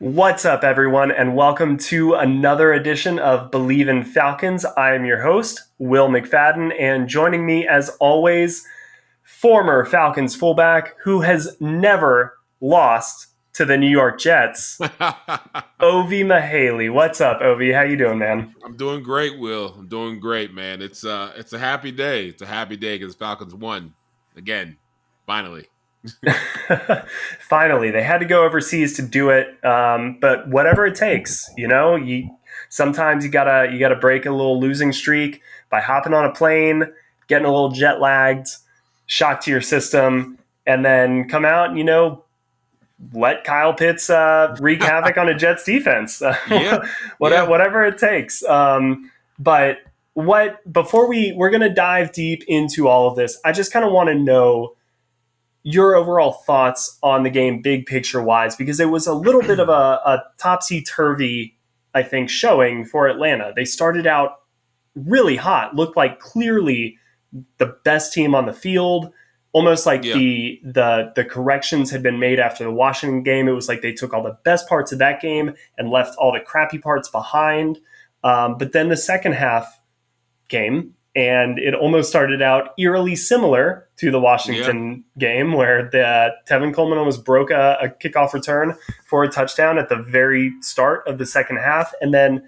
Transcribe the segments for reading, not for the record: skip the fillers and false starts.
What's up, everyone, and welcome to another edition of Believe in Falcons. I am your host, Will McFadden, and joining me, as always, former Falcons fullback who has never lost to the New York Jets, Ovie Mughelli. What's up, Ovie? How you doing, man? I'm doing great, Will. I'm doing great, man. It's a happy day. It's a happy day because Falcons won again, finally. Finally, they had to go overseas to do it, but whatever it takes, sometimes you gotta break a little losing streak by hopping on a plane, getting a little jet lagged, shock to your system, and then come out and let Kyle Pitts wreak havoc on a Jets defense. Yeah, yeah. Whatever it takes. But what before we're gonna dive deep into all of this, I just kind of want to know your overall thoughts on the game, big picture wise, because it was a little bit of a topsy turvy, I think, showing for Atlanta. They started out really hot, looked like clearly the best team on the field. Almost like Yeah. the corrections had been made after the Washington game. It was like they took all the best parts of that game and left all the crappy parts behind. But then the second half came, and it almost started out eerily similar to the Washington game, where the Tevin Coleman almost broke a kickoff return for a touchdown at the very start of the second half, and then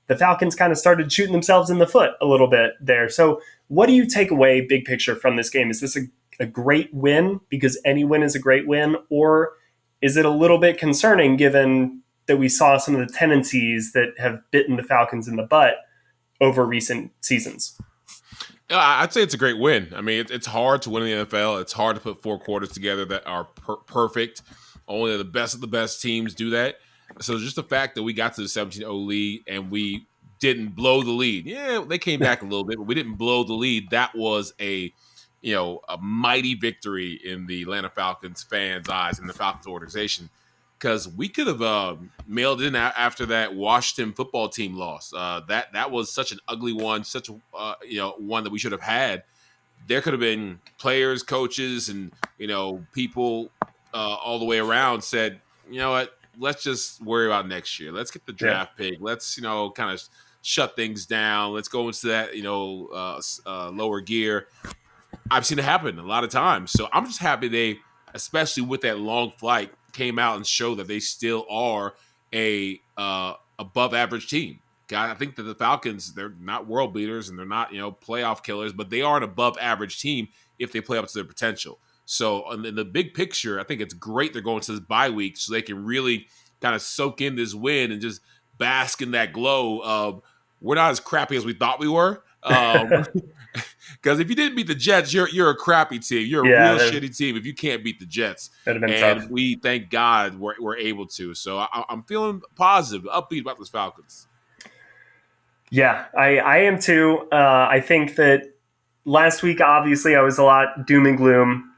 the Falcons kind of started shooting themselves in the foot a little bit there. So, what do you take away, big picture, from this game? Is this a great win because any win is a great win, or is it a little bit concerning given that we saw some of the tendencies that have bitten the Falcons in the butt over recent seasons? I'd say it's a great win. I mean, it's hard to win in the NFL. It's hard to put four quarters together that are perfect. Only the best of the best teams do that. So just the fact that we got to the 17-0 lead and we didn't blow the lead. Yeah, they came back a little bit, but we didn't blow the lead. That was a mighty victory in the Atlanta Falcons fans' eyes and the Falcons organization, because we could have mailed in after that Washington football team loss. That was such an ugly one, such a one that we should have had. There could have been players, coaches, and people all the way around said, you know what, let's just worry about next year. Let's get the draft pick. Let's kind of shut things down. Let's go into that lower gear. I've seen it happen a lot of times. So I'm just happy they, especially with that long flight, came out and showed that they still are a above average team. I think that the Falcons, they're not world beaters and they're not playoff killers, but they are an above average team if they play up to their potential. So in the big picture, I think it's great they're going to this bye week so they can really kind of soak in this win and just bask in that glow of we're not as crappy as we thought we were. Because if you didn't beat the Jets, you're a crappy team. You're a real shitty team if you can't beat the Jets. That'd have been and tough. we, thank God, we're able to. So I'm feeling positive, upbeat about those Falcons. Yeah, I am too. I think that last week, obviously, I was a lot doom and gloom,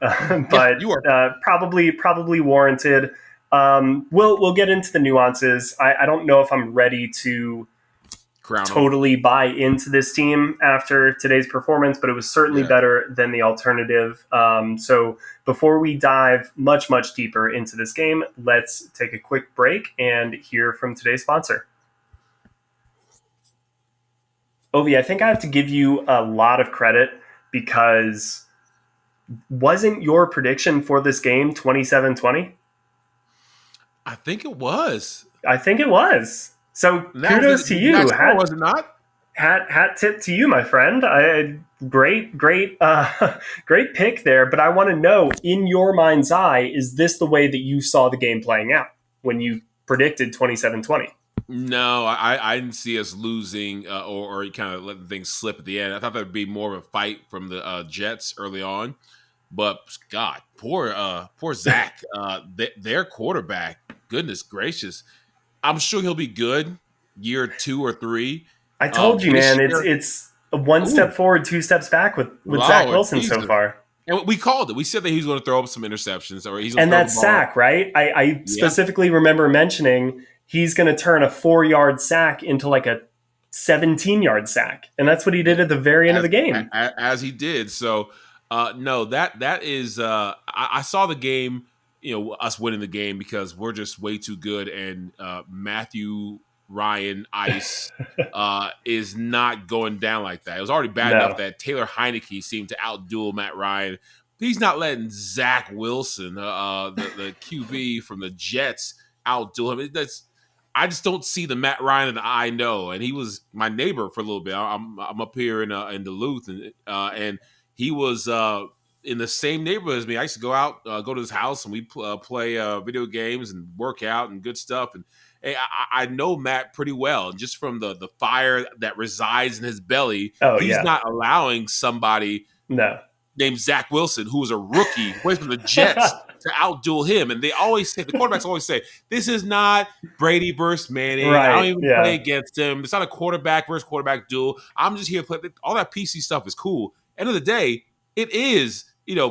but you are. probably warranted. We'll get into the nuances. I don't know if I'm ready to totally buy into this team after today's performance, but it was certainly better than the alternative. So before we dive much deeper into this game, let's take a quick break and hear from today's sponsor. Ovie, I think I have to give you a lot of credit because wasn't your prediction for this game 27-20? I think it was. I think it was. So kudos to you. Was it not? Hat tip to you, my friend. Great pick there. But I want to know, in your mind's eye, is this the way that you saw the game playing out when you predicted 27-20? No, I didn't see us losing or kind of letting things slip at the end. I thought there'd be more of a fight from the Jets early on. But, God, poor Zach, their quarterback, goodness gracious. I'm sure he'll be good year 2 or 3. I told you, man, it's a one step forward, 2 steps back with Zach Wilson so far. And we called it. We said that he was going to throw up some interceptions. And that sack, right? I specifically remember mentioning he's going to turn a 4-yard sack into like a 17-yard sack. And that's what he did at the very end of the game. As he did. So, no, that is I saw the game us winning the game because we're just way too good, and Matthew Ryan Ice is not going down like that. It was already bad enough No. that Taylor Heineke seemed to outduel Matt Ryan. He's not letting Zach Wilson, the QB from the Jets, outduel him. I just don't see the Matt Ryan that I know, and he was my neighbor for a little bit. I'm up here in Duluth, and he was in the same neighborhood as me. I used to go out, go to his house, and we play video games and work out and good stuff. And hey, I know Matt pretty well, and just from the fire that resides in his belly, he's not allowing somebody named Zach Wilson, who was a rookie, went from the Jets, to outduel him. And they always say, the quarterbacks always say, this is not Brady versus Manning. Right. I don't even play against him. It's not a quarterback versus quarterback duel. I'm just here to play. All that PC stuff is cool. End of the day, it is,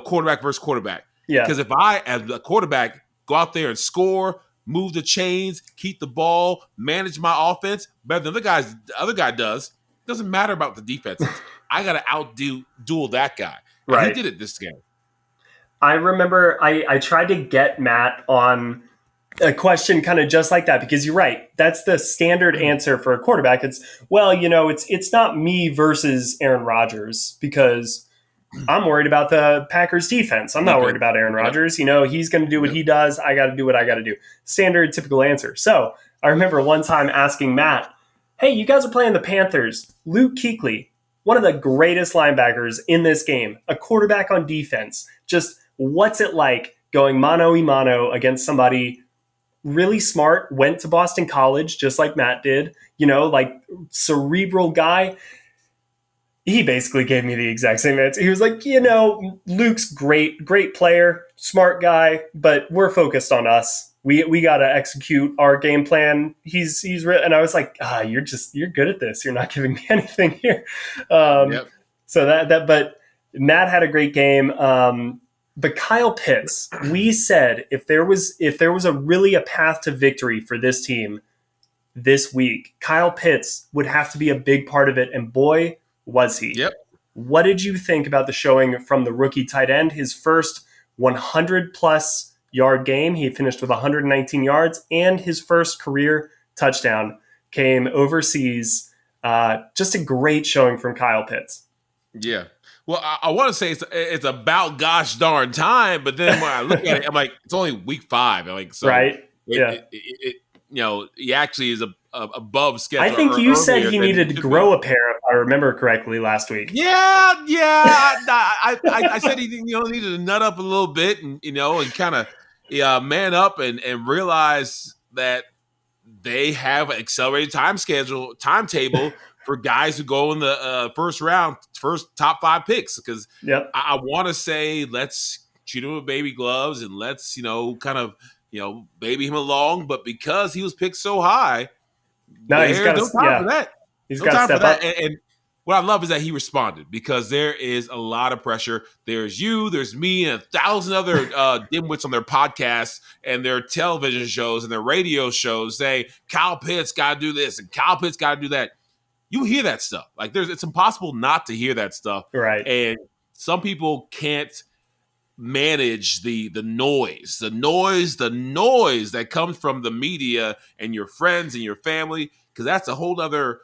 quarterback versus quarterback. Yeah. Because if I, as a quarterback, go out there and score, move the chains, keep the ball, manage my offense better than the other guy does, it doesn't matter about the defenses. I got to duel that guy. And right. He did it this game. I remember I tried to get Matt on a question kind of just like that, because you're right. That's the standard answer for a quarterback. It's, it's not me versus Aaron Rodgers, because I'm worried about the Packers defense. I'm not worried about Aaron Rodgers. He's going to do what he does. I got to do what I got to do. Standard, typical answer. So I remember one time asking Matt, hey, you guys are playing the Panthers. Luke Kuechly, one of the greatest linebackers in this game, a quarterback on defense. Just what's it like going mano-a-mano against somebody really smart, went to Boston College, just like Matt did, like cerebral guy? He basically gave me the exact same answer. He was like, Luke's great player, smart guy, but we're focused on us. We got to execute our game plan. He's and I was like, you're good at this. You're not giving me anything here. So but Matt had a great game. But Kyle Pitts, we said if there was a path to victory for this team this week, Kyle Pitts would have to be a big part of it. And boy, was he. Yep. What did you think about the showing from the rookie tight end? His first 100-plus yard game. He finished with 119 yards, and his first career touchdown came overseas. Just a great showing from Kyle Pitts. Yeah. Well, I want to say it's about gosh darn time, but then when I look at it, I'm like, it's only week 5. I'm like, so right? He actually is above schedule. I think you said he needed to grow a pair, if I remember correctly, last week. Yeah. I said he needed to nut up a little bit, and and kind of man up and realize that they have an accelerated timetable for guys who go in the first round, first top 5 picks. Because I want to say, let's treat him with baby gloves and let's kind of baby him along. But because he was picked so high, he's got no time for that. He's got to step up. And what I love is that he responded, because there is a lot of pressure. There's you, there's me, and 1,000 other dimwits on their podcasts and their television shows and their radio shows say, Kyle Pitts got to do this and Kyle Pitts got to do that. You hear that stuff. Like it's impossible not to hear that stuff. Right. And some people can't manage the noise that comes from the media and your friends and your family, because that's a whole other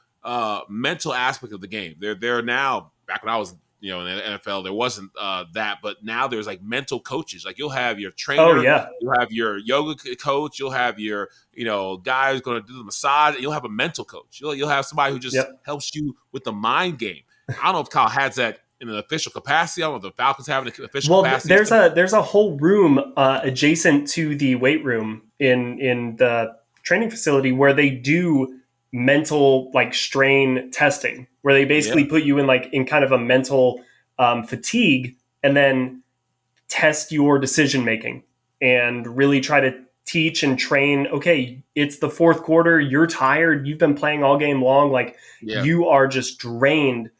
mental aspect of the game. There now, back when I was in the NFL, there wasn't that, but now there's like mental coaches. Like you'll have your trainer, you'll have your yoga coach, you'll have your guy who's going to do the massage, and you'll have a mental coach. You'll have somebody who just helps you with the mind game. I don't know if Kyle has that in an official capacity. I don't know if the Falcons have an official capacity. There's a whole room adjacent to the weight room in the training facility where they do mental strain testing, where they basically put you in kind of a mental fatigue, and then test your decision making and really try to teach and train. Okay, it's the fourth quarter. You're tired. You've been playing all game long. You are just drained.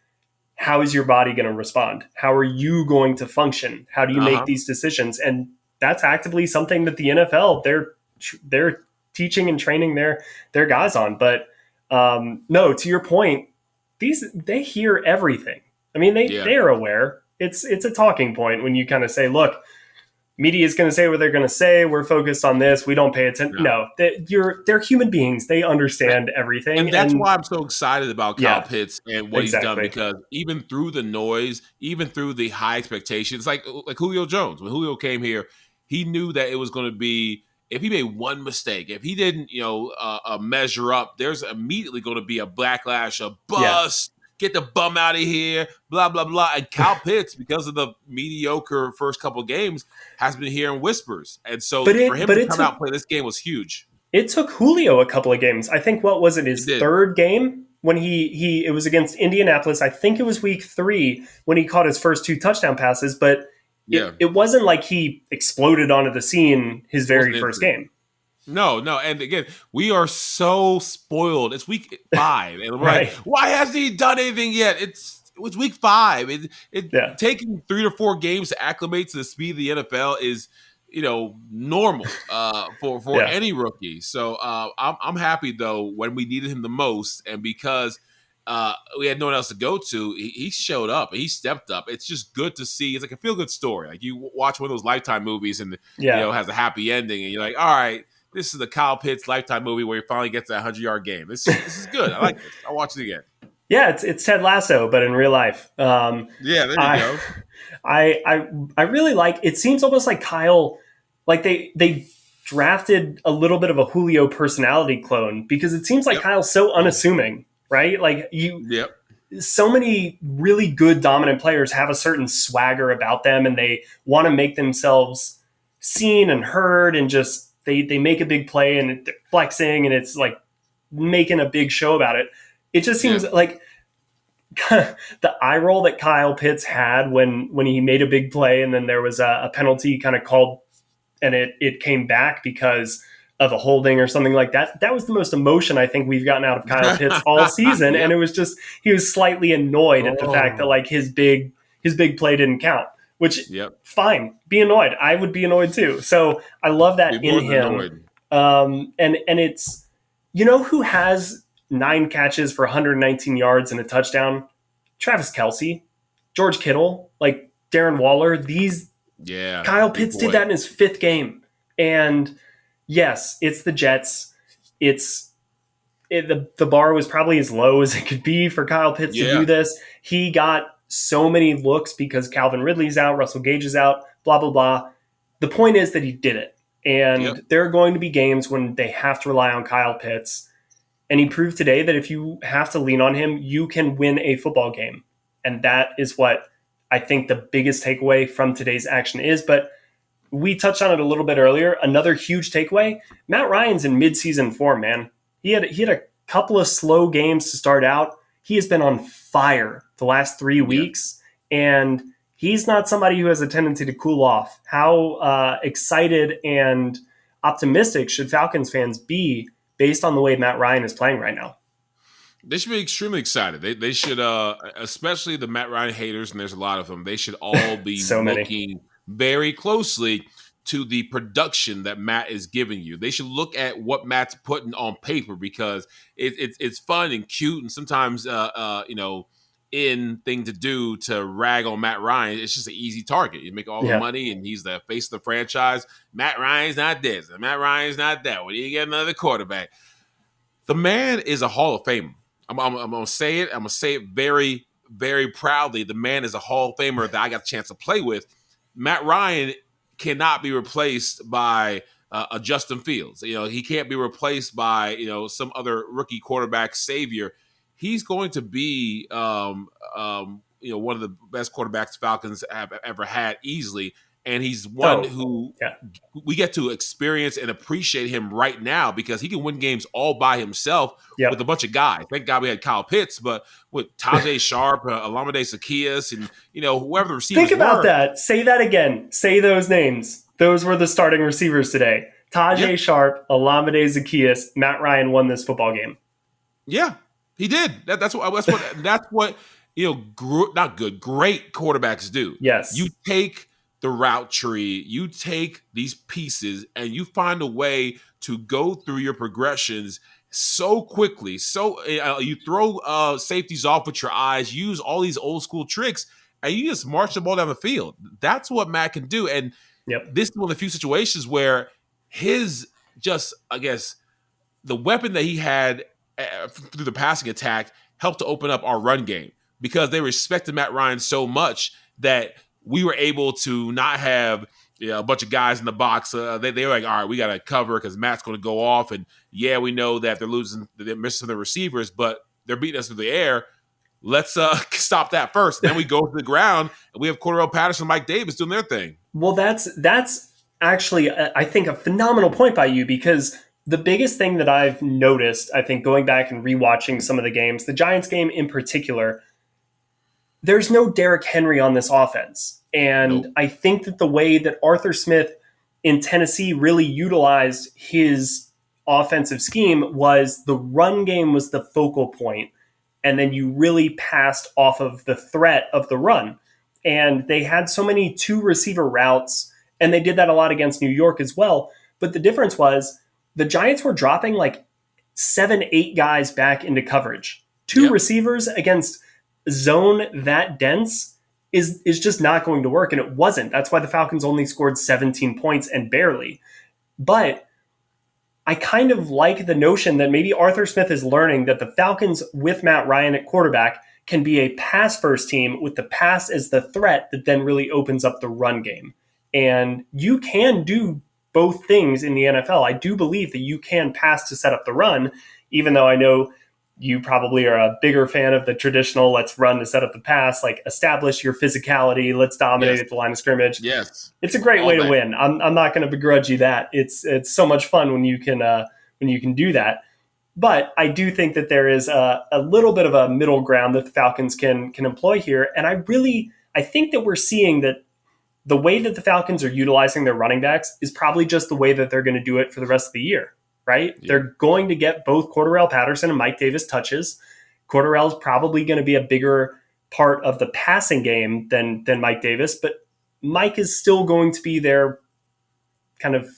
How is your body going to respond? How are you going to function? How do you make these decisions? And that's actively something that the NFL, they're teaching and training their guys on. But no, to your point, they hear everything. I mean, they are aware. It's a talking point when you kind of say, look, media is going to say what they're going to say. We're focused on this. We don't pay attention. No. No, they're human beings. They understand everything. And that's why I'm so excited about Kyle Yeah, Pitts and what he's done, exactly. because even through the noise, even through the high expectations, like Julio Jones, when Julio came here, he knew that it was going to be, if he made one mistake, if he didn't, measure up, there's immediately going to be a backlash, a Yeah. bust, get the bum out of here, blah, blah, blah. And Kyle Pitts, because of the mediocre first couple of games, has been hearing whispers. And so But for him to it come took out and play this game was huge. it took Julio a couple of games. I think, what was it, It his did. third game when it was against Indianapolis. I think it was week 3 when he caught his first 2 touchdown passes, but Yeah. it wasn't like he exploded onto the scene his very first game. No. And again, we are so spoiled. It's week 5. And we're Right. like, why hasn't he done anything yet? It's week 5. Yeah. Taking 3 to 4 games to acclimate to the speed of the NFL is, normal for Yeah. any rookie. So I'm happy, though, when we needed him the most. And because we had no one else to go to, he showed up. He stepped up. It's just good to see. It's like a feel-good story. Like you watch one of those Lifetime movies and, has a happy ending. And you're like, all right, this is the Kyle Pitts Lifetime movie where he finally gets that 100-yard game. This is good. I like this. I'll watch it again. Yeah, it's Ted Lasso, but in real life. Yeah, there you go. I really like. It seems almost like Kyle, like they drafted a little bit of a Julio personality clone, because it seems like Kyle's so unassuming, right? Like Yep. so many really good dominant players have a certain swagger about them, and they want to make themselves seen and heard, and just they make a big play and they're flexing, and it's like making a big show about it. It just seems like the eye roll that Kyle Pitts had when he made a big play, and then there was a penalty kind of called, and it came back because of a holding or something like that. That was the most emotion I think we've gotten out of Kyle Pitts all season. Yep. And it was just, he was slightly annoyed at the fact that like his big play didn't count, which fine, be annoyed. I would be annoyed too. So I love that in him. And it's, who has 9 catches for 119 yards and a touchdown? Travis Kelce, George Kittle, like Darren Waller. Kyle Pitts did that in his 5th game. And yes, it's the Jets. The bar was probably as low as it could be for Kyle Pitts to do this. He got so many looks because Calvin Ridley's out, Russell Gage is out, blah, blah, blah. The point is that he did it. And there are going to be games when they have to rely on Kyle Pitts. And he proved today that if you have to lean on him, you can win a football game. And that is what I think the biggest takeaway from today's action is. But we touched on it a little bit earlier. Another huge takeaway, Matt Ryan's in midseason form, man. He had a couple of slow games to start out. He has been on fire the last 3 weeks. And he's not somebody who has a tendency to cool off. How excited and optimistic should Falcons fans be based on the way Matt Ryan is playing right now? They should be extremely excited. They should, especially the Matt Ryan haters, and there's a lot of them, they should all be looking very closely to the production that Matt is giving you. They should look at what Matt's putting on paper, because it's fun and cute, and sometimes, in thing to do to rag on Matt Ryan. It's just an easy target. You make all the money, and he's the face of the franchise. Matt Ryan's not this, and Matt Ryan's not that. When you get another quarterback, the man is a Hall of Famer. I'm gonna say it. I'm gonna say it very, very proudly. The man is a Hall of Famer that I got a chance to play with. Matt Ryan cannot be replaced by a Justin Fields. He can't be replaced by some other rookie quarterback savior. He's going to be one of the best quarterbacks Falcons have ever had, easily. And he's one who we get to experience and appreciate him right now, because he can win games all by himself with a bunch of guys. Thank God we had Kyle Pitts, but with Tajay Sharp, Olamide Zaccheaus, and whoever the receivers Think about that. Say that again. Say those names. Those were the starting receivers today. Tajay Sharp, Olamide Zaccheaus, Matt Ryan won this football game. Yeah, he did. That's what great quarterbacks do. Yes. You take the route tree, you take these pieces, and you find a way to go through your progressions so quickly. So you throw safeties off with your eyes, use all these old school tricks, and you just march the ball down the field. That's what Matt can do. And Yep. this is one of the few situations where his just, I guess, the weapon that he had through the passing attack helped to open up our run game because they respected Matt Ryan so much that we were able to not have a bunch of guys in the box. They were like, all right, we got to cover because Matt's going to go off. And yeah, we know that they're missing the receivers, but they're beating us through the air. Let's stop that first. Then we go to the ground, and we have Cordarrelle Patterson and Mike Davis doing their thing. Well, that's actually, I think, a phenomenal point by you, because the biggest thing that I've noticed, I think, going back and rewatching some of the games, the Giants game in particular, there's no Derrick Henry on this offense. And Nope. I think that the way that Arthur Smith in Tennessee really utilized his offensive scheme was the run game was the focal point, and then you really passed off of the threat of the run. And they had so many two receiver routes, and they did that a lot against New York as well. But the difference was the Giants were dropping like 7, 8 guys back into coverage. Two receivers against zone that dense is just not going to work, and it wasn't. That's why the Falcons only scored 17 points and barely. But I kind of like the notion that maybe Arthur Smith is learning that the Falcons with Matt Ryan at quarterback can be a pass-first team with the pass as the threat that then really opens up the run game. And you can do both things in the NFL. I do believe that you can pass to set up the run, even though I know you probably are a bigger fan of the traditional let's run to set up the pass, like establish your physicality, let's dominate at the line of scrimmage. Yes. It's a great way to win. I'm not going to begrudge you that. It's so much fun when you can do that. But I do think that there is a little bit of a middle ground that the Falcons can employ here. And I think that we're seeing that the way that the Falcons are utilizing their running backs is probably just the way that they're going to do it for the rest of the year, right? Yeah. They're going to get both Cordarrelle Patterson and Mike Davis touches. Cordarrelle is probably going to be a bigger part of the passing game than Mike Davis, but Mike is still going to be their kind of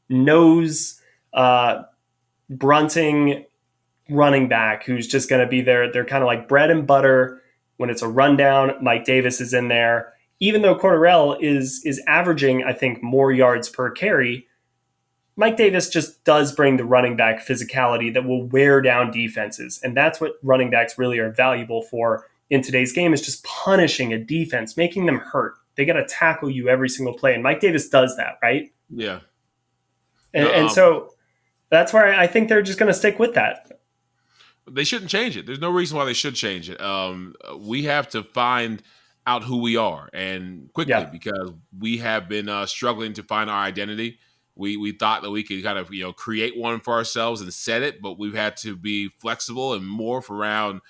nose brunting running back who's just going to be there. They're kind of like bread and butter. When it's a rundown, Mike Davis is in there. Even though Cordarrelle is averaging, I think, more yards per carry, Mike Davis just does bring the running back physicality that will wear down defenses. And that's what running backs really are valuable for in today's game, is just punishing a defense, making them hurt. They got to tackle you every single play. And Mike Davis does that, right? Yeah. And so that's where I think they're just going to stick with that. They shouldn't change it. There's no reason why they should change it. We have to find out who we are, and quickly, because we have been struggling to find our identity. We thought that we could kind of create one for ourselves and set it, but we've had to be flexible and morph around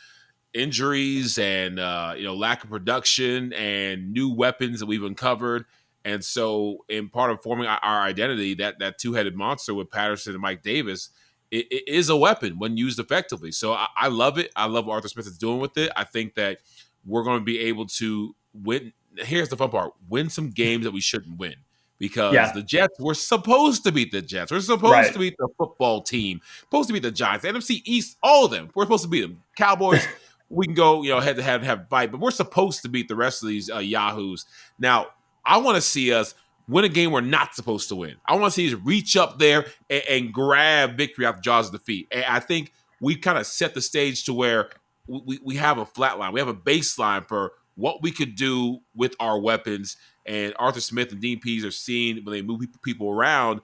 injuries and lack of production and new weapons that we've uncovered. And so, in part of forming our identity, that two-headed monster with Patterson and Mike Davis, it is a weapon when used effectively. So I love it. I love what Arthur Smith is doing with it. I think that we're going to be able to win. Here's the fun part: win some games that we shouldn't win. Because the Jets, we're supposed to beat the Jets. We're supposed to beat the football team. Supposed to beat the Giants, the NFC East, all of them. We're supposed to beat them. Cowboys, we can go head to head and have a fight, but we're supposed to beat the rest of these yahoos. Now, I want to see us win a game we're not supposed to win. I want to see us reach up there and grab victory out the jaws of defeat. And I think we kind of set the stage to where we have a flat line. We have a baseline for what we could do with our weapons. And Arthur Smith and Dean Pease are seeing, when they move people around,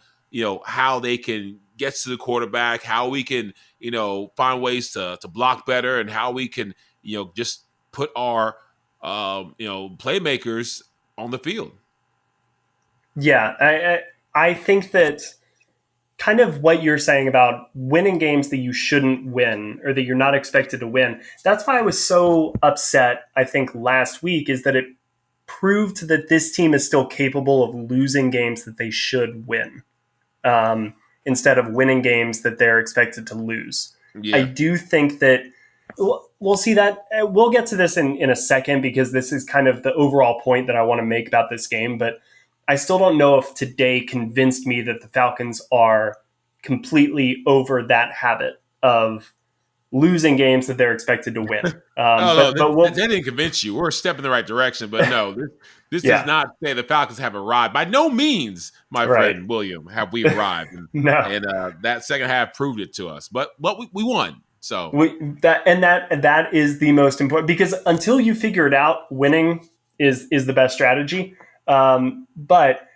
how they can get to the quarterback, how we can, find ways to block better, and how we can, just put our, playmakers on the field. Yeah, I think that kind of what you're saying about winning games that you shouldn't win or that you're not expected to win, that's why I was so upset, I think, last week, is that it proved that this team is still capable of losing games that they should win instead of winning games that they're expected to lose. Yeah. I do think that we'll see that. We'll get to this in a second, because this is kind of the overall point that I want to make about this game. But I still don't know if today convinced me that the Falcons are completely over that habit of losing games that they're expected to win. Oh no, But that we'll didn't convince you. We're a step in the right direction, but no, this does yeah, not say the Falcons have arrived. By no means, my right. friend William, have we arrived, No. and that second half proved it to us. But we won. So That is the most important, because until you figure it out, winning is the best strategy. But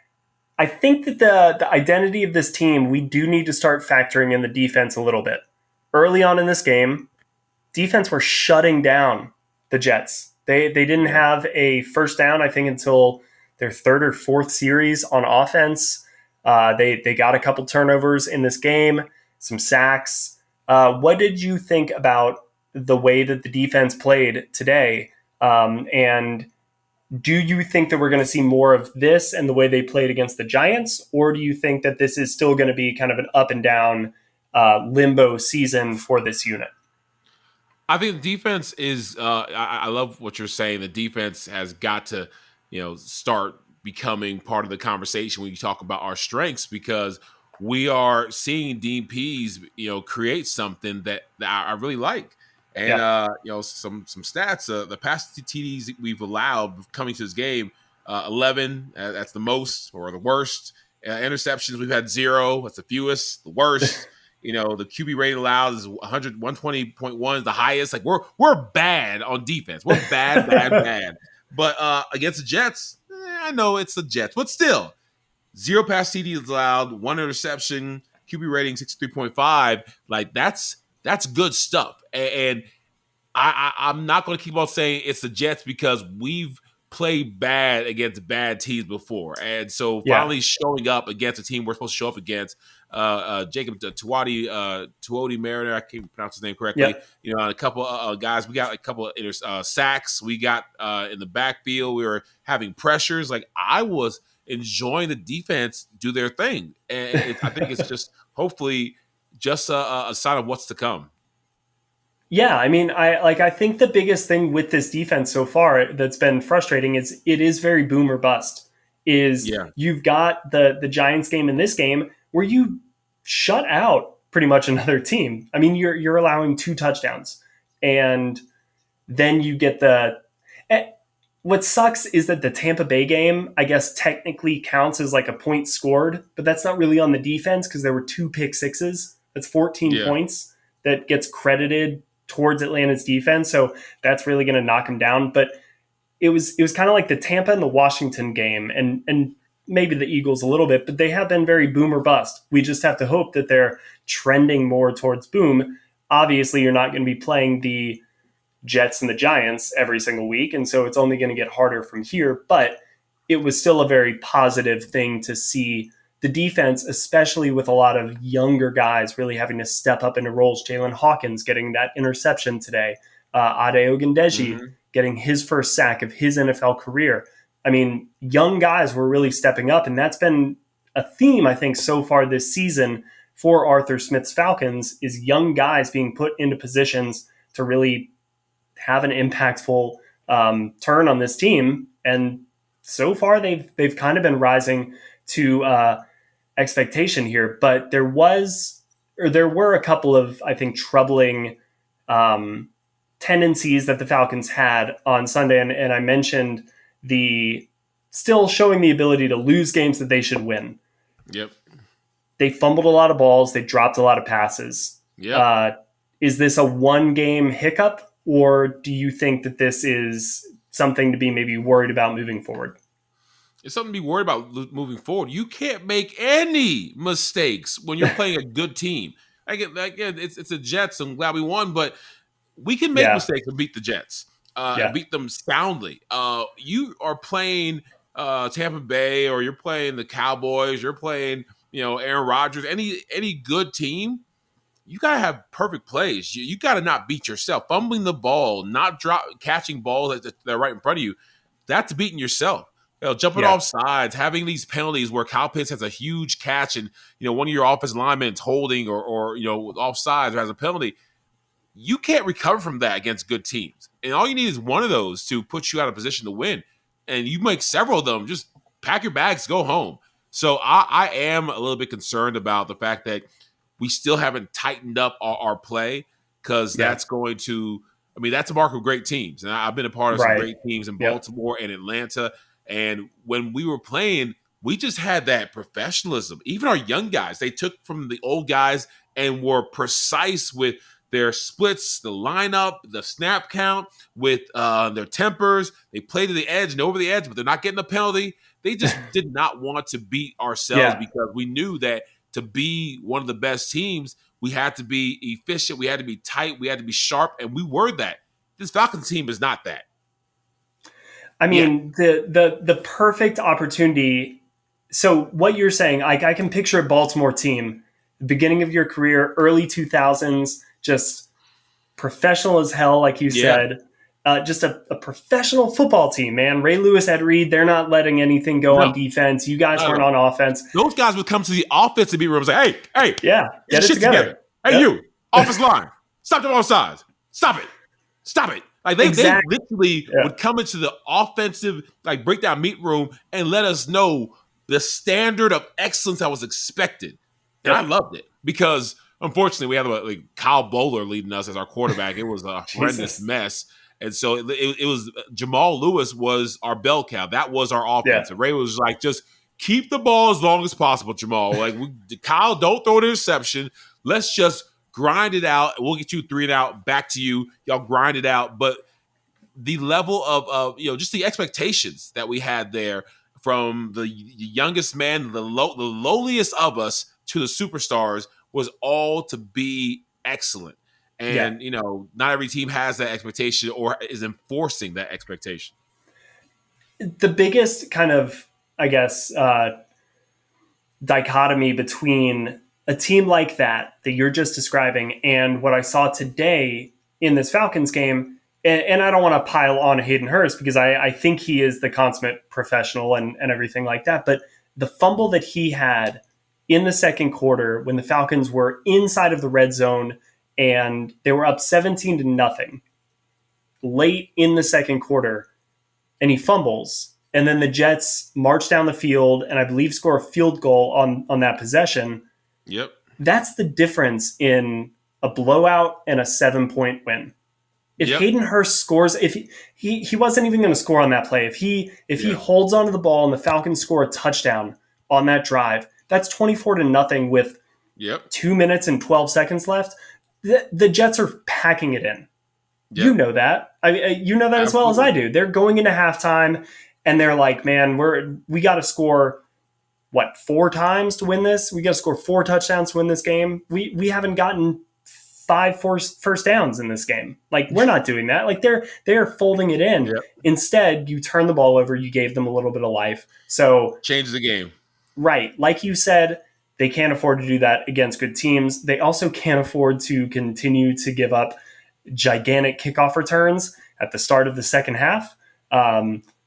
I think that the identity of this team, we do need to start factoring in the defense a little bit. Early on in this game, defense were shutting down the Jets. They didn't yeah, have a first down, I think, until their third or fourth series on offense. They got a couple turnovers in this game, some sacks. What did you think about the way that the defense played today? And do you think that we're going to see more of this and the way they played against the Giants, or do you think that this is still going to be kind of an up and down limbo season for this unit? I think the defense is. I love what you're saying. The defense has got to, start becoming part of the conversation when you talk about our strengths, because we are seeing DPs, create something that I really like. And Yeah. some stats. The past TDs we've allowed coming to this game, 11. That's the most or the worst. Interceptions, we've had 0. That's the fewest. The worst. The QB rating allowed is 120.1 is the highest. Like we're bad on defense. We're bad, bad, bad. But against the Jets, I know it's the Jets, but still, 0 pass TDs allowed, 1 interception, QB rating 63.5. Like that's good stuff. And I'm not going to keep on saying it's the Jets, because we've played bad against bad teams before, and so Yeah. finally showing up against a team we're supposed to show up against. Jacob Tuodi Mariner, I can't pronounce his name correctly. Yeah. A couple guys. We got a couple of sacks. We got in the backfield. We were having pressures. Like I was enjoying the defense do their thing, and I think it's just hopefully just a sign of what's to come. Yeah, I mean, I think the biggest thing with this defense so far that's been frustrating is it is very boom or bust. Is Yeah, you've got the Giants game in this game where you shut out pretty much another team. I mean, you're allowing 2 touchdowns, and then you get the. eh, What sucks is that the Tampa Bay game, I guess, technically counts as like a point scored, but that's not really on the defense because there were 2 pick sixes. That's 14 yeah. points that gets credited towards Atlanta's defense. So that's really going to knock them down. But it was kind of like the Tampa and the Washington game, and maybe the Eagles a little bit, but they have been very boom or bust. We just have to hope that they're trending more towards boom. Obviously, you're not going to be playing the Jets and the Giants every single week, and so it's only going to get harder from here. But it was still a very positive thing to see the defense, especially with a lot of younger guys really having to step up into roles. Jalen Hawkins getting that interception today, Ade Ogundeji Mm-hmm. getting his first sack of his NFL career. I mean, young guys were really stepping up, and that's been a theme, I think, so far this season for Arthur Smith's Falcons is young guys being put into positions to really have an impactful turn on this team. And so far, they've kind of been rising to expectation here. But there were a couple of, I think, troubling tendencies that the Falcons had on Sunday, and I mentioned the still showing the ability to lose games that they should win. Yep. They fumbled a lot of balls. They dropped a lot of passes. Yep. Is this a one-game hiccup, or do you think that this is something to be maybe worried about moving forward? It's something to be worried about moving forward. You can't make any mistakes when you're playing a good team. Again, it's the Jets. I'm glad we won, but we can make Yeah, mistakes and beat the Jets, and yeah, beat them soundly. You are playing Tampa Bay, or you're playing the Cowboys. You're playing, Aaron Rodgers. Any good team, you gotta have perfect plays. You gotta not beat yourself. Fumbling the ball, not catching balls that are right in front of you. That's beating yourself. Jumping yeah, off sides, having these penalties where Kyle Pitts has a huge catch, and one of your offensive linemen is holding or off sides or has a penalty. You can't recover from that against good teams. And all you need is one of those to put you out of position to win. And you make several of them, just pack your bags, go home. So I am a little bit concerned about the fact that we still haven't tightened up our play. because that's going to. I mean, that's a mark of great teams, and I've been a part of some great teams in Baltimore and Atlanta. And when we were playing, we just had that professionalism. Even our young guys, they took from the old guys and were precise with their splits, the lineup, the snap count, with their tempers. They played to the edge and over the edge, but they're not getting a penalty. They just did not want to beat ourselves because we knew that to be one of the best teams, we had to be efficient, we had to be tight, we had to be sharp, and we were that. This Falcons team is not that. I mean, the perfect opportunity. So what you're saying, I can picture a Baltimore team, the beginning of your career, early 2000s, just professional as hell, like you said. Just a professional football team, man. Ray Lewis, Ed Reed, they're not letting anything go on defense. You guys weren't on offense. Those guys would come to the offensive beat room and say, hey, get it together. Hey, you, offensive line, stop them on sides. Stop it. Like they literally would come into the offensive breakdown meet room and let us know the standard of excellence that was expected. And I loved it because unfortunately we had Kyle Bowler leading us as our quarterback. It was a horrendous mess. And so it was Jamal Lewis was our bell cow. That was our offense. And Ray was like, just keep the ball as long as possible, Jamal. Kyle, don't throw an interception. Let's just grind it out. We'll get you 3 and out. Back to you. Y'all grind it out. But the level of just the expectations that we had there from the youngest man, the lowliest of us to the superstars was all to be excellent. And, not every team has that expectation or is enforcing that expectation. The biggest kind of, I guess, dichotomy between a team like that you're just describing and what I saw today in this Falcons game, and I don't want to pile on Hayden Hurst because I think he is the consummate professional and everything like that, but the fumble that he had in the second quarter when the Falcons were inside of the red zone and they were up 17-0 late in the second quarter, and he fumbles, and then the Jets march down the field and I believe score a field goal on that possession. Yep. That's the difference in a blowout and a 7-point win. If Hayden Hurst scores, if he wasn't even going to score on that play, if he holds onto the ball and the Falcons score a touchdown on that drive, that's 24-0 with 2 minutes and 12 seconds left. The Jets are packing it in. Yep. You know that. You know that Absolutely. As well as I do. They're going into halftime and they're like, man, we got to score 4 times to win this? We got to score 4 touchdowns to win this game. We haven't gotten 5 first downs in this game. We're not doing that. They're folding it in. Yep. Instead, you turn the ball over. You gave them a little bit of life. So change the game. Right. Like you said, they can't afford to do that against good teams. They also can't afford to continue to give up gigantic kickoff returns at the start of the second half.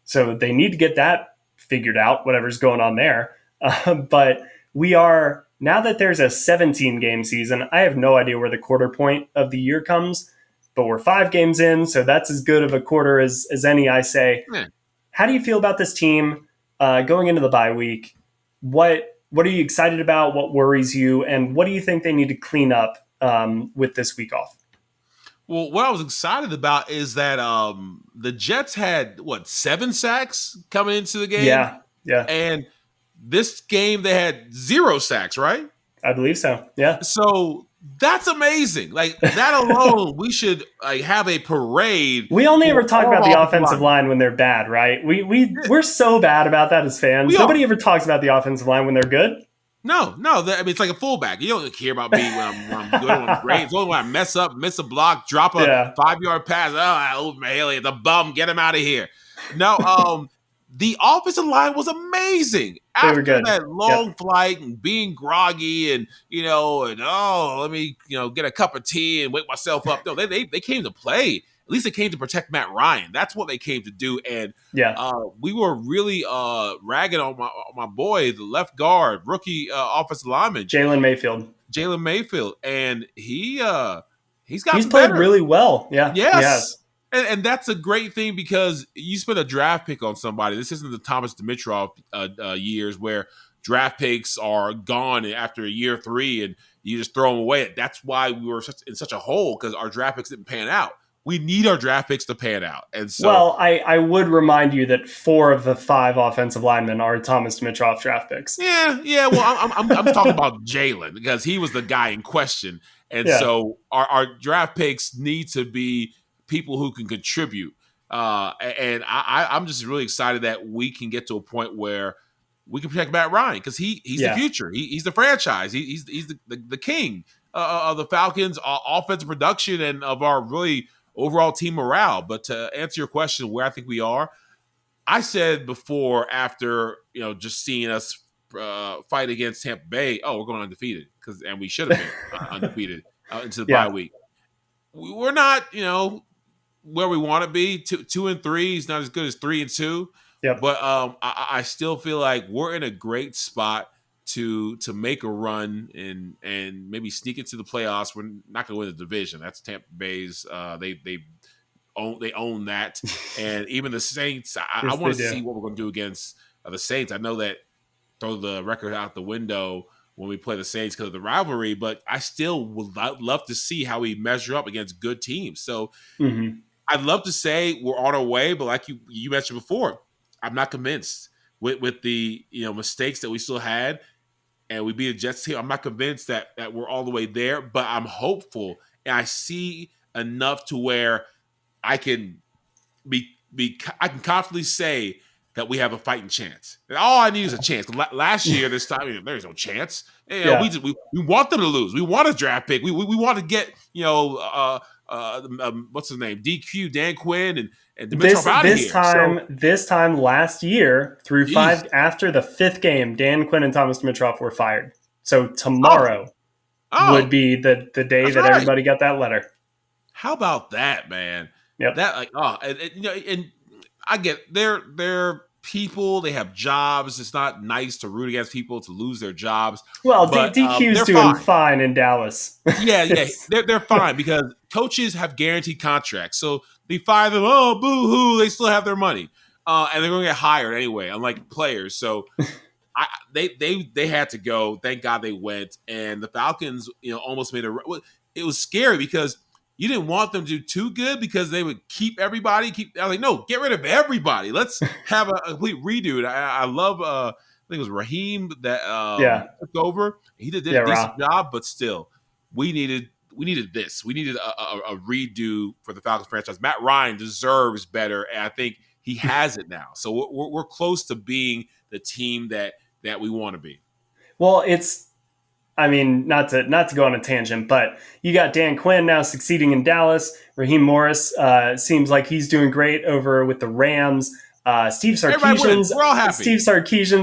So they need to get that figured out, whatever's going on there. But we are, now that there's a 17-game season, I have no idea where the quarter point of the year comes, but we're 5 games in, so that's as good of a quarter as any, I say. How do you feel about this team going into the bye week? What are you excited about? What worries you? And what do you think they need to clean up with this week off? Well, what I was excited about is that the Jets had, 7 sacks coming into the game? Yeah. And this game, they had 0 sacks, right? I believe so, yeah. So that's amazing. That alone, we should have a parade. We only ever talk about the offensive line when they're bad, right? We're so bad about that as fans. Nobody ever talks about the offensive line when they're good. No. It's like a fullback. You don't care about me when I'm good, when I'm great. It's only when I mess up, miss a block, drop a 5-yard pass. Mughelli, the bum, get him out of here. No, the offensive line was amazing. After that long flight and being groggy and let me get a cup of tea and wake myself up. No, they came to play. At least they came to protect Matt Ryan. That's what they came to do. And we were really ragging on my boy, the left guard, rookie offensive lineman, Jalen Mayfield, and he's played better. Really well. Yeah. Yes. And that's a great thing because you spend a draft pick on somebody. This isn't the Thomas Dimitroff years where draft picks are gone after year 3 and you just throw them away. That's why we were in such a hole, because our draft picks didn't pan out. We need our draft picks to pan out. And so, well, I would remind you that 4 of the 5 offensive linemen are Thomas Dimitroff draft picks. Yeah. Well, I'm talking about Jalen, because he was the guy in question. And Yeah. so our draft picks need to be people who can contribute. And I'm just really excited that we can get to a point where we can protect Matt Ryan, because he's the future. He's the franchise. He's the king of the Falcons' offensive production and of our really overall team morale. But to answer your question, where I think we are, I said before, after just seeing us fight against Tampa Bay, we're going undefeated, and we should have been undefeated into the bye week. We're not where we want to be. 2-3 is not as good as 3-2. Yep. But I still feel like we're in a great spot to make a run and maybe sneak into the playoffs. We're not going to win the division. That's Tampa Bay's. They own that, and even the Saints. I want to see what we're going to do against the Saints. I know that throw the record out the window when we play the Saints because of the rivalry, but I still would love to see how we measure up against good teams. So I'd love to say we're on our way, but like you mentioned before, I'm not convinced with the mistakes that we still had, and we beat a Jets team. I'm not convinced that we're all the way there, but I'm hopeful, and I see enough to where I can I can confidently say that we have a fighting chance. And all I need is a chance. Last year, this time, there's no chance. We want them to lose. We want a draft pick. We want to get what's his name, DQ, Dan Quinn, and Dimitroff out of here. This time last year, through 5 after the 5th game, Dan Quinn and Thomas Dimitroff were fired. So tomorrow would be the day that everybody got that letter. How about that, man? Yep. That and I get they're people, they have jobs. It's not nice to root against people to lose their jobs. Well, DQ's doing fine in Dallas. Yeah, they're fine because coaches have guaranteed contracts. So they fire them, boo-hoo, they still have their money. And they're going to get hired anyway, unlike players. So they had to go. Thank God they went. And the Falcons, almost made it was scary because you didn't want them to do too good because they would keep everybody. I was like, no, get rid of everybody. Let's have a complete redo. I love, I think it was Raheem that took over. He did a decent job, but still, we needed this. We needed a redo for the Falcons franchise. Matt Ryan deserves better, and I think he has it now. So we're close to being the team that we want to be. Well, not to go on a tangent, but you got Dan Quinn now succeeding in Dallas. Raheem Morris seems like he's doing great over with the Rams. Steve Sarkisian's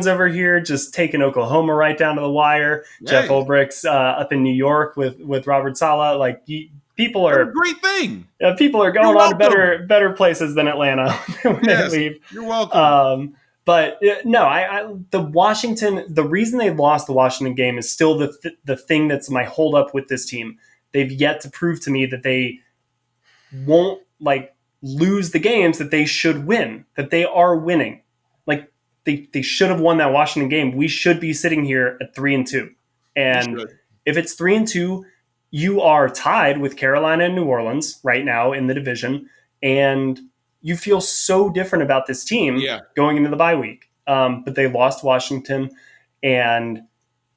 over here just taking Oklahoma right down to the wire. Hey. Jeff Ulbricht's up in New York with Robert Saleh. Like people are a great thing. People are going on to better places than Atlanta when they leave. You're welcome. But no, the reason they lost the Washington game is still the thing that's my holdup with this team. They've yet to prove to me that they won't lose the games that they should win, that they are winning. Like they should have won that Washington game. We should be sitting here at 3-2. And if it's 3-2, you are tied with Carolina and New Orleans right now in the division. And you feel so different about this team going into the bye week. But they lost Washington. And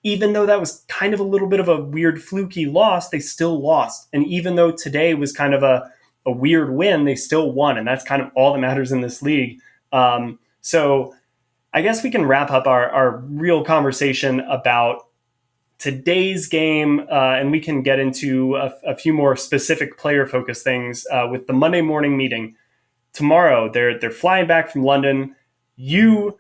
even though that was kind of a little bit of a weird fluky loss, they still lost. And even though today was kind of a weird win, they still won. And that's kind of all that matters in this league. So I guess we can wrap up our real conversation about today's game, and we can get into a few more specific player-focused things with the Monday morning meeting. Tomorrow, they're flying back from London. You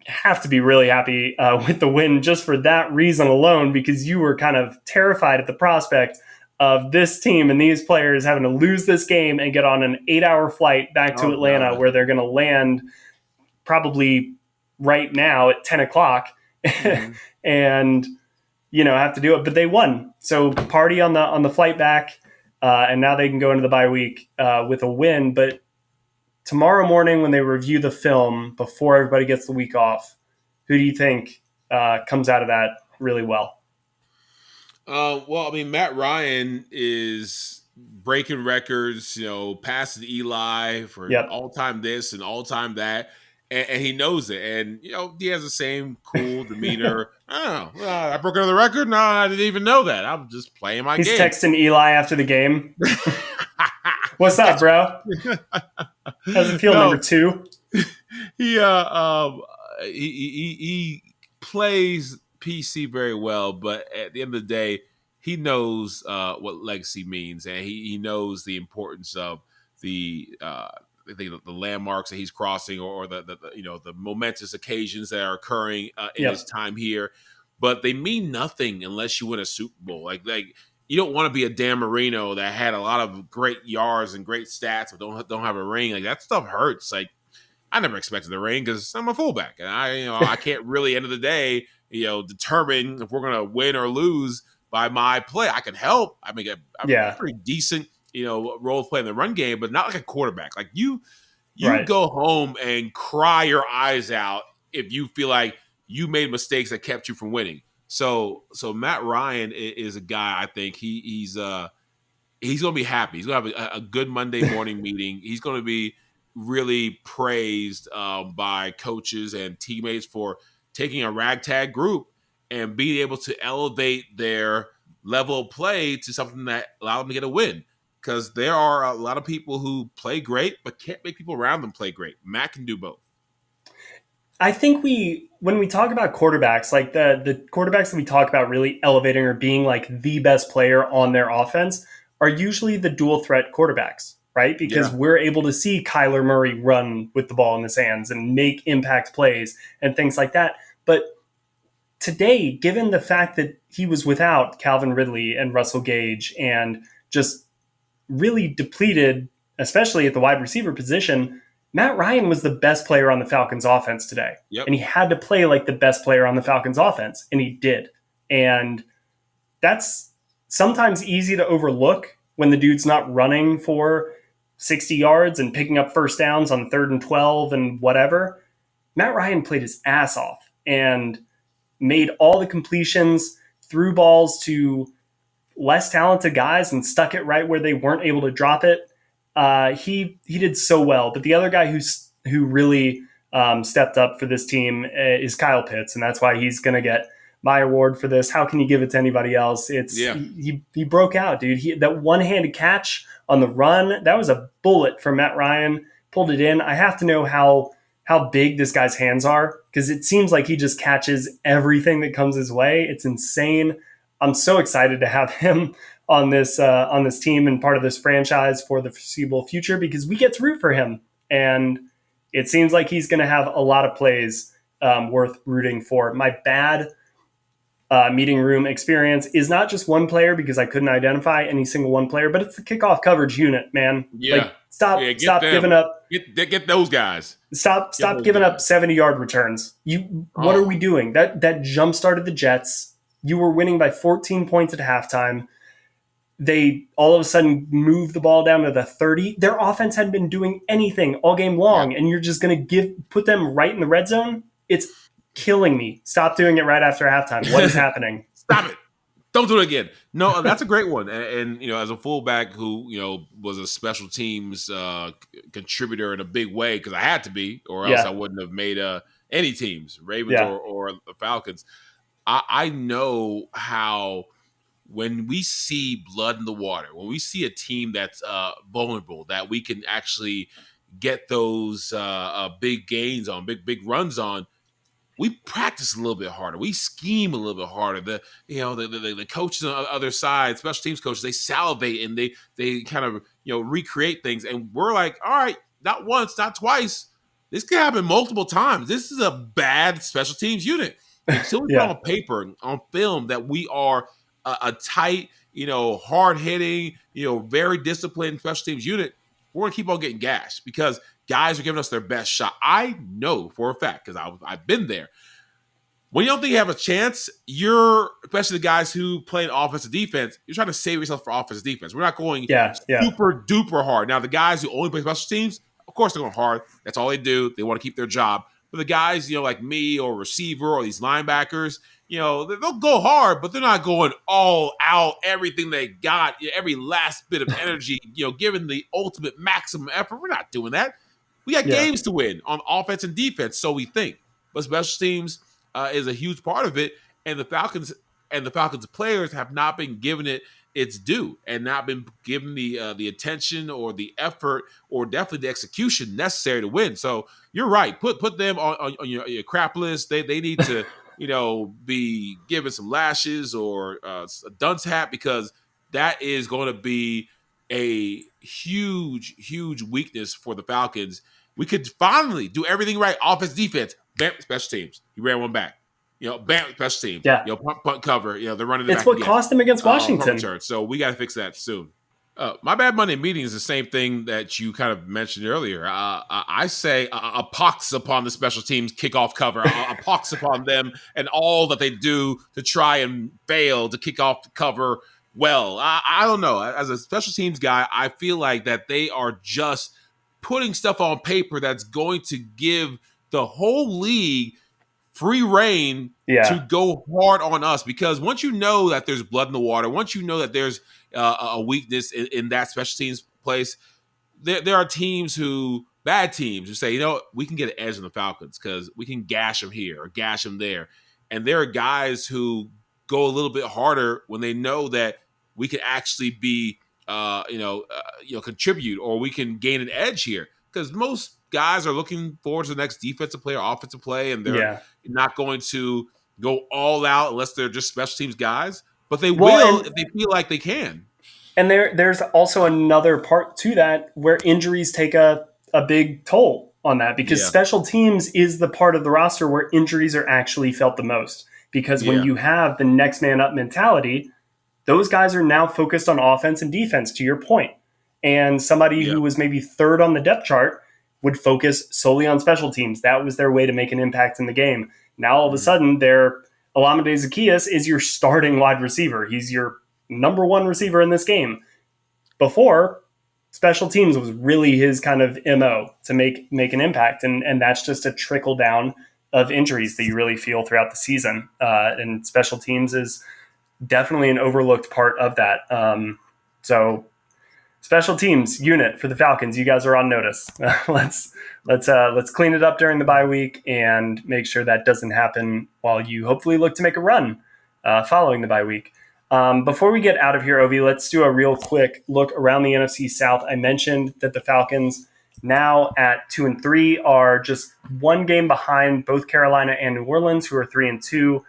have to be really happy with the win just for that reason alone, because you were kind of terrified at the prospect of this team and these players having to lose this game and get on an 8-hour flight back to Atlanta, where they're going to land probably right now at 10 o'clock and have to do it. But they won. So party on the flight back, and now they can go into the bye week with a win. But tomorrow morning, when they review the film before everybody gets the week off, who do you think comes out of that really well? Well, I mean, Matt Ryan is breaking records, passing Eli for Yep. all-time this and all-time that, and he knows it. And he has the same cool demeanor. I don't know. I broke another record. No, I didn't even know that. I'm just playing my He's game. texting Eli after the game. What's up, bro? How's it feel, No, number 2? he he plays PC very well, but at the end of the day, he knows what legacy means, and he knows the importance of the landmarks that he's crossing, or the momentous occasions that are occurring in his time here. But they mean nothing unless you win a Super Bowl. Like you don't want to be a Dan Marino that had a lot of great yards and great stats, but don't have a ring. Like that stuff hurts. Like I never expected the ring because I'm a fullback, and I can't really end of the day determine if we're gonna win or lose by my play. I can help. I mean, I'm a pretty decent role play in the run game, but not like a quarterback. Like you go home and cry your eyes out if you feel like you made mistakes that kept you from winning. So Matt Ryan is a guy. I think he's going to be happy. He's going to have a good Monday morning meeting. He's going to be really praised by coaches and teammates for taking a ragtag group and being able to elevate their level of play to something that allowed them to get a win. Because there are a lot of people who play great but can't make people around them play great. Matt can do both. I think when we talk about quarterbacks, like the quarterbacks that we talk about really elevating or being like the best player on their offense are usually the dual threat quarterbacks, right? Because we're able to see Kyler Murray run with the ball in his hands and make impact plays and things like that. But today, given the fact that he was without Calvin Ridley and Russell Gage and just really depleted, especially at the wide receiver position, Matt Ryan was the best player on the Falcons offense today. Yep. And he had to play like the best player on the Falcons offense, and he did. And that's sometimes easy to overlook when the dude's not running for 60 yards and picking up first downs on 3rd and 12 and whatever. Matt Ryan played his ass off and made all the completions, threw balls to less talented guys and stuck it right where they weren't able to drop it. He did so well. But the other guy who really stepped up for this team is Kyle Pitts, and that's why he's going to get my award for this. How can you give it to anybody else? He broke out, dude. That one-handed catch on the run, that was a bullet from Matt Ryan. Pulled it in. I have to know how big this guy's hands are, because it seems like he just catches everything that comes his way. It's insane. I'm so excited to have him on this team and part of this franchise for the foreseeable future, because we get to root for him. And it seems like he's going to have a lot of plays worth rooting for. My bad meeting room experience is not just one player, because I couldn't identify any single one player, but it's the kickoff coverage unit, man. Yeah. Like, stop giving up. Get those guys. Stop giving up 70-yard returns. What are we doing? That jump started the Jets. You were winning by 14 points at halftime. They all of a sudden moved the ball down to the 30. Their offense hadn't been doing anything all game long, and you're just going to put them right in the red zone? It's killing me. Stop doing it right after halftime. What is happening? Stop it. Don't do it again. No, that's a great one. And as a fullback who, was a special teams contributor in a big way, because I had to be, or else I wouldn't have made any teams, Ravens or the Falcons. I know how, when we see blood in the water, when we see a team that's vulnerable, that we can actually get those big gains on, big runs on, we practice a little bit harder. We scheme a little bit harder. The coaches on the other side, special teams coaches, they salivate and they kind of recreate things. And we're like, all right, not once, not twice. This can happen multiple times. This is a bad special teams unit. Until we put on paper, on film, that we are a tight, hard-hitting, very disciplined special teams unit, we're going to keep on getting gashed, because guys are giving us their best shot. I know for a fact, because I've been there. When you don't think you have a chance, especially the guys who play in offensive defense, you're trying to save yourself for offensive defense. We're not going super duper hard. Now, the guys who only play special teams, of course they're going hard. That's all they do. They want to keep their job. But the guys, like me or receiver or these linebackers, they'll go hard, but they're not going all out, everything they got, every last bit of energy, giving the ultimate maximum effort. We're not doing that. We got Yeah. games to win on offense and defense, so we think. But special teams is a huge part of it, and the Falcons players have not been given it its due and not been given the attention or the effort or definitely the execution necessary to win. So you're right. Put them on your crap list. They need to be given some lashes or a dunce hat, because that is going to be a huge weakness for the Falcons. We could finally do everything right. Offense, defense, bam, special teams. He ran one back. Bam, special teams. Yeah. Punt cover. They're running it It's back what again. cost them against Washington. So we got to fix that soon. My bad Monday meeting is the same thing that you kind of mentioned earlier. I say a pox upon the special teams kickoff cover, a pox upon them and all that they do to try and fail to kick off the cover well. I don't know. As a special teams guy, I feel like that they are just putting stuff on paper that's going to give the whole league free reign to go hard on us, because once you know that there's blood in the water, once you know that there's a weakness in that special teams place, there are bad teams who say, we can get an edge on the Falcons because we can gash them here or gash them there. And there are guys who go a little bit harder when they know that we can actually be, contribute, or we can gain an edge here, because most guys are looking forward to the next defensive play or offensive play, and they're not going to go all out unless they're just special teams guys. But they will if they feel like they can. And there's also another part to that where injuries take a big toll on that, because special teams is the part of the roster where injuries are actually felt the most. Because when you have the next man up mentality, those guys are now focused on offense and defense, to your point. And somebody who was maybe third on the depth chart would focus solely on special teams. That was their way to make an impact in the game. Now, all of a sudden, Olamide Zaccheaus is your starting wide receiver. He's your number one receiver in this game. Before, special teams was really his kind of MO to make an impact. And that's just a trickle down of injuries that you really feel throughout the season. And special teams is definitely an overlooked part of that. So special teams unit for the Falcons, you guys are on notice. Let's clean it up during the bye week and make sure that doesn't happen while you hopefully look to make a run following the bye week. Before we get out of here, Ovie, let's do a real quick look around the NFC South. I mentioned that the Falcons, now at 2-3, are just one game behind both Carolina and New Orleans, who are 3-2.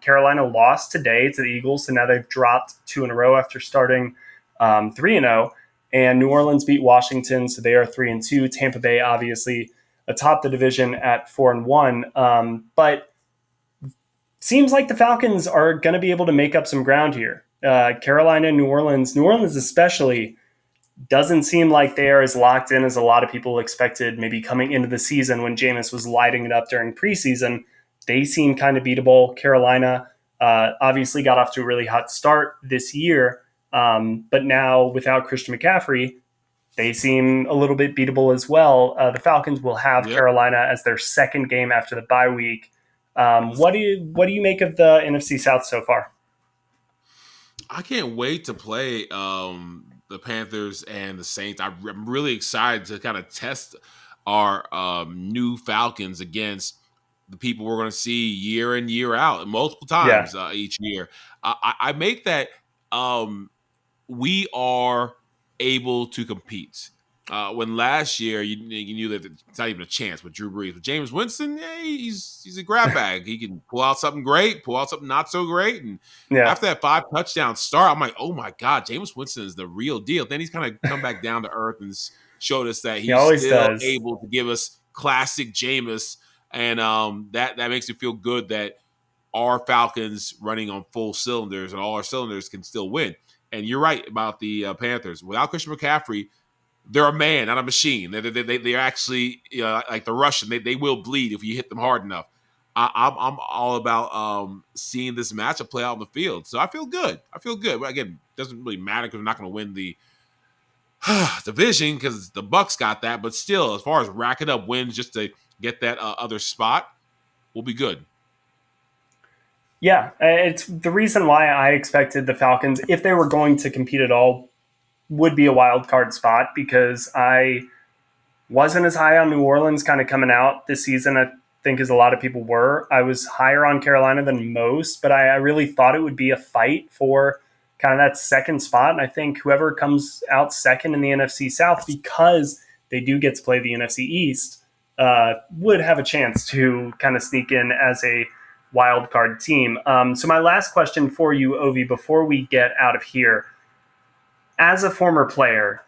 Carolina lost today to the Eagles, so now they've dropped 2 in a row after starting 3-0. And New Orleans beat Washington, so they are 3-2. Tampa Bay, obviously, atop the division at 4-1. But seems like the Falcons are going to be able to make up some ground here. Carolina, New Orleans especially, doesn't seem like they are as locked in as a lot of people expected, maybe coming into the season when Jameis was lighting it up during preseason. They seem kind of beatable. Carolina obviously got off to a really hot start this year, but now without Christian McCaffrey, they seem a little bit beatable as well. The Falcons will have Carolina as their second game after the bye week. What do you make of the NFC South so far? I can't wait to play the Panthers and the Saints. I'm really excited to kind of test our new Falcons against the people we're going to see year in, year out, multiple times each year. I make that we are able to compete. When last year you knew that it's not even a chance with Drew Brees. With Jameis Winston, he's a grab bag. He can pull out something great, pull out something not so great. And after that 5 touchdown start, I'm like, oh my God, Jameis Winston is the real deal. Then he's kind of come back down to earth and showed us that he's still able to give us classic Jameis. And that makes me feel good that our Falcons running on full cylinders and all our cylinders can still win. And you're right about the Panthers. Without Christian McCaffrey, they're a man, not a machine. They're actually like the Russian. They will bleed if you hit them hard enough. I'm all about seeing this matchup play out on the field. So I feel good. But again, it doesn't really matter because we're not going to win the division because the Bucs got that. But still, as far as racking up wins just to get that other spot, we'll be good. Yeah, it's the reason why I expected the Falcons, if they were going to compete at all, would be a wild card spot because I wasn't as high on New Orleans kind of coming out this season, I think, as a lot of people were. I was higher on Carolina than most, but I really thought it would be a fight for kind of that second spot. And I think whoever comes out second in the NFC South, because they do get to play the NFC East, would have a chance to kind of sneak in as a wild card team. So my last question for you, Ovie, before we get out of here, as a former player,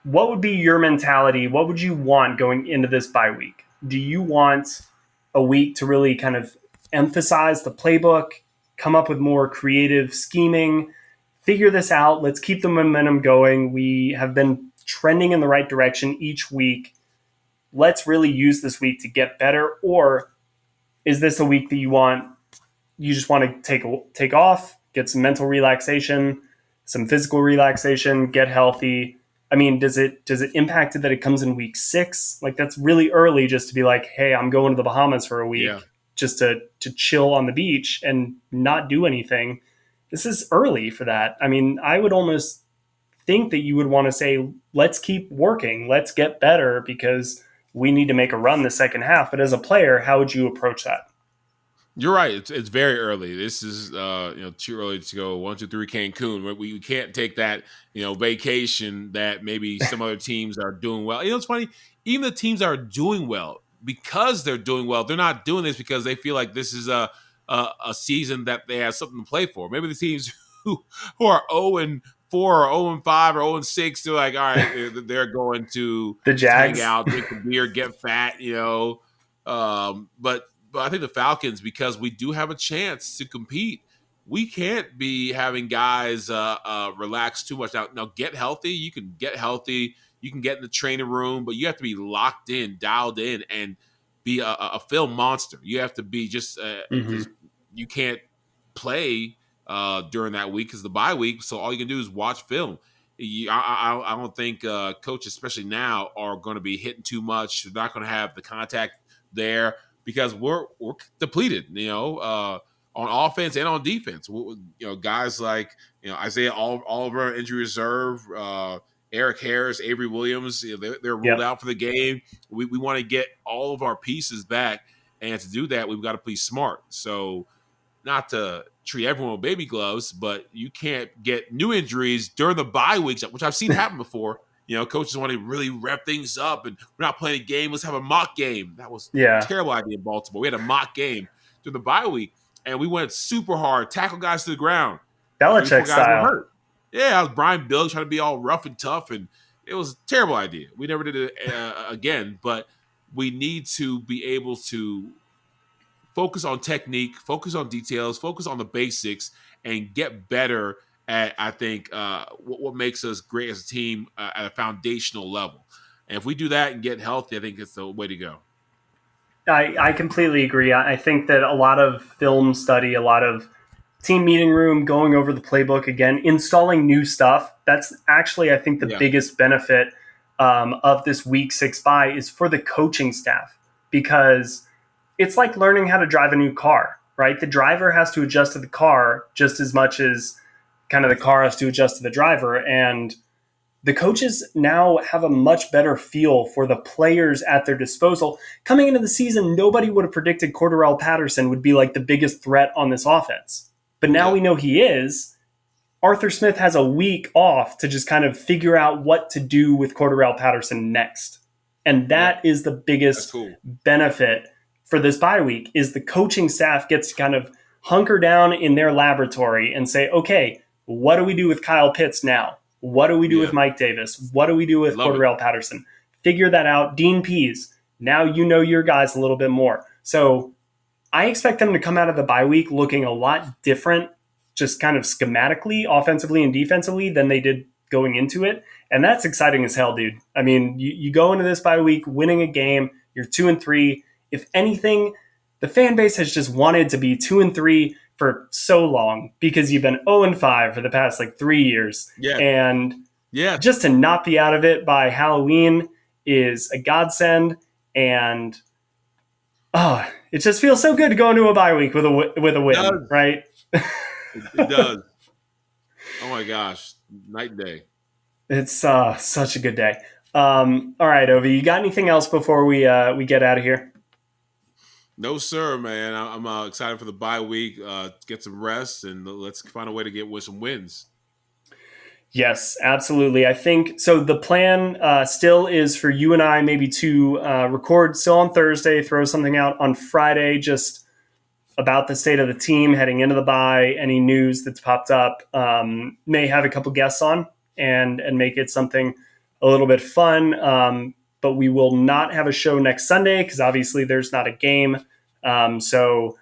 what would be your mentality? What would you want going into this bye week? Do you want a week to really kind of emphasize the playbook, come up with more creative scheming, figure this out? Let's keep the momentum going. We have been trending in the right direction each week. Let's really use this week to get better. Or is this a week that you just want to take off, get some mental relaxation, some physical relaxation, get healthy? I mean, does it impact it that it comes in week 6? Like, that's really early just to be like, hey, I'm going to the Bahamas for a week Yeah. just to chill on the beach and not do anything. This is early for that. I mean, I would almost think that you would want to say, let's keep working, let's get better because we need to make a run the second half. But as a player, how would you approach that? You're right. It's very early. This is too early to go 1, 2, 3 Cancun. We can't take that vacation that maybe some other teams are doing well. It's funny. Even the teams that are doing well, because they're doing well, they're not doing this because they feel like this is a season that they have something to play for. Maybe the teams who are 0-4 or 0-5 or 0-6, they're like, all right, they're going to The hang Jags? out, drink a beer, get fat, but I think the Falcons, because we do have a chance to compete, we can't be having guys relax too much. Now, get healthy. You can get healthy. You can get in the training room, but you have to be locked in, dialed in, and be a film monster. You have to be just because you can't play during that week because the bye week. So all you can do is watch film. I don't think coaches, especially now, are going to be hitting too much. They're not going to have the contact there because we're depleted, on offense and on defense. Guys like Isaiah Oliver, injury reserve, Eric Harris, Avery Williams, they're ruled Yep. out for the game. We want to get all of our pieces back, and to do that, we've got to play smart. So, not to treat everyone with baby gloves, but you can't get new injuries during the bye weeks, which I've seen happen before. Coaches want to really rev things up, and we're not playing a game. Let's have a mock game. That was a Yeah. terrible idea in Baltimore. We had a mock game during the bye week, and we went super hard, tackle guys to the ground. 3, 4 Belichick guys were style. hurt. Yeah, I was Brian Billick trying to be all rough and tough, and it was a terrible idea. We never did it again, but we need to be able to focus on technique, focus on details, focus on the basics, and get better at, I think, what makes us great as a team at a foundational level. And if we do that and get healthy, I think it's the way to go. I completely agree. I think that a lot of film study, a lot of team meeting room, going over the playbook again, installing new stuff. That's actually, I think, the Yeah. biggest benefit of this week 6 bye is for the coaching staff because it's like learning how to drive a new car, right? The driver has to adjust to the car just as much as kind of the car has to adjust to the driver. And the coaches now have a much better feel for the players at their disposal. Coming into the season, nobody would have predicted Cordarrelle Patterson would be like the biggest threat on this offense. But now Yeah. we know he is. Arthur Smith has a week off to just kind of figure out what to do with Cordarrelle Patterson next. And that is the That's biggest cool. benefit for this bye week is the coaching staff gets to kind of hunker down in their laboratory and say, okay, what do we do with Kyle Pitts now? What do we do Yeah. with Mike Davis? What do we do with Love it. Cordarrelle Patterson? Figure that out. Dean Pease, now you know your guys a little bit more. So I expect them to come out of the bye week looking a lot different, just kind of schematically, offensively and defensively, than they did going into it. And that's exciting as hell, dude. I mean, you go into this bye week winning a game, you're 2-3. If anything, the fan base has just wanted to be 2-3 for so long because you've been 0-5 for the past like 3 years. Yeah. And Yeah. just to not be out of it by Halloween is a godsend. And it just feels so good to go into a bye week with a It win, does. right? It does. Oh my gosh, night and day. It's such a good day. All right, Ovie, you got anything else before we get out of here? No, sir, man. I'm excited for the bye week. Get some rest and let's find a way to get with some wins. Yes, absolutely. I think so. The plan still is for you and I maybe to record still on Thursday, throw something out on Friday, just about the state of the team heading into the bye, any news that's popped up. May have a couple guests on and make it something a little bit fun. But we will not have a show next Sunday because obviously there's not a game. So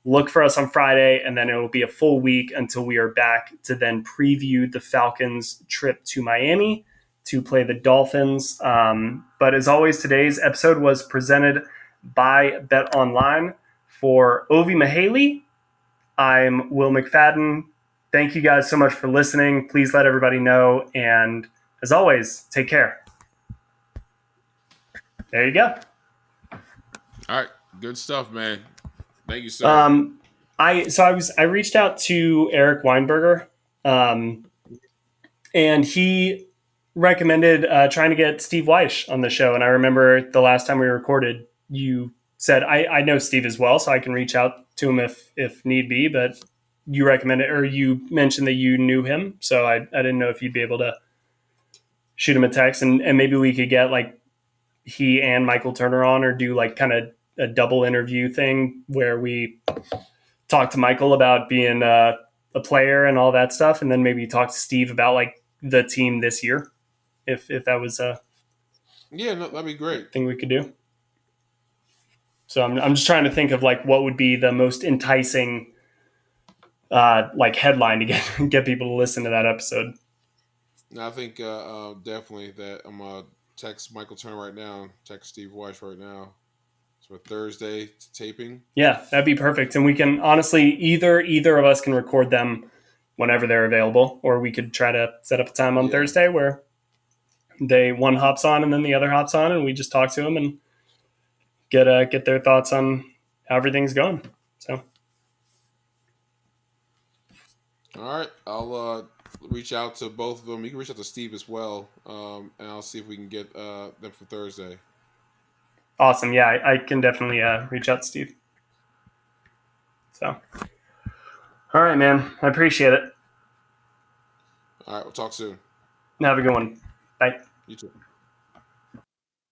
look for us on Friday, and then it will be a full week until we are back to then preview the Falcons' trip to Miami to play the Dolphins. But as always, today's episode was presented by Bet Online. For Ovie Mughelli, I'm Will McFadden. Thank you guys so much for listening. Please let everybody know. And as always, take care. There you go. All right. Good stuff, man. Thank you, sir. I reached out to Eric Weinberger, and he recommended trying to get Steve Weish on the show. And I remember the last time we recorded, you said I know Steve as well, so I can reach out to him if need be. But you recommended, or you mentioned that you knew him, so I didn't know if you'd be able to shoot him a text, and maybe we could get like he and Michael Turner on, or do like kind of a double interview thing where we talk to Michael about being a player and all that stuff, and then maybe talk to Steve about like the team this year, if that was a No, that'd be great. thing we could do. So I'm just trying to think of like what would be the most enticing like headline to get people to listen to that episode. No, I think definitely that I'm gonna text Michael Turner right now. Text Steve Weish right now. So Thursday taping. Yeah, that'd be perfect. And we can honestly either of us can record them whenever they're available, or we could try to set up a time on Thursday where one hops on and then the other hops on, and we just talk to them and get their thoughts on how everything's going. So, all right, I'll reach out to both of them. You can reach out to Steve as well, and I'll see if we can get them for Thursday. Awesome. Yeah, I can definitely reach out to Steve. So, all right, man. I appreciate it. All right, we'll talk soon. Have a good one. Bye. You too.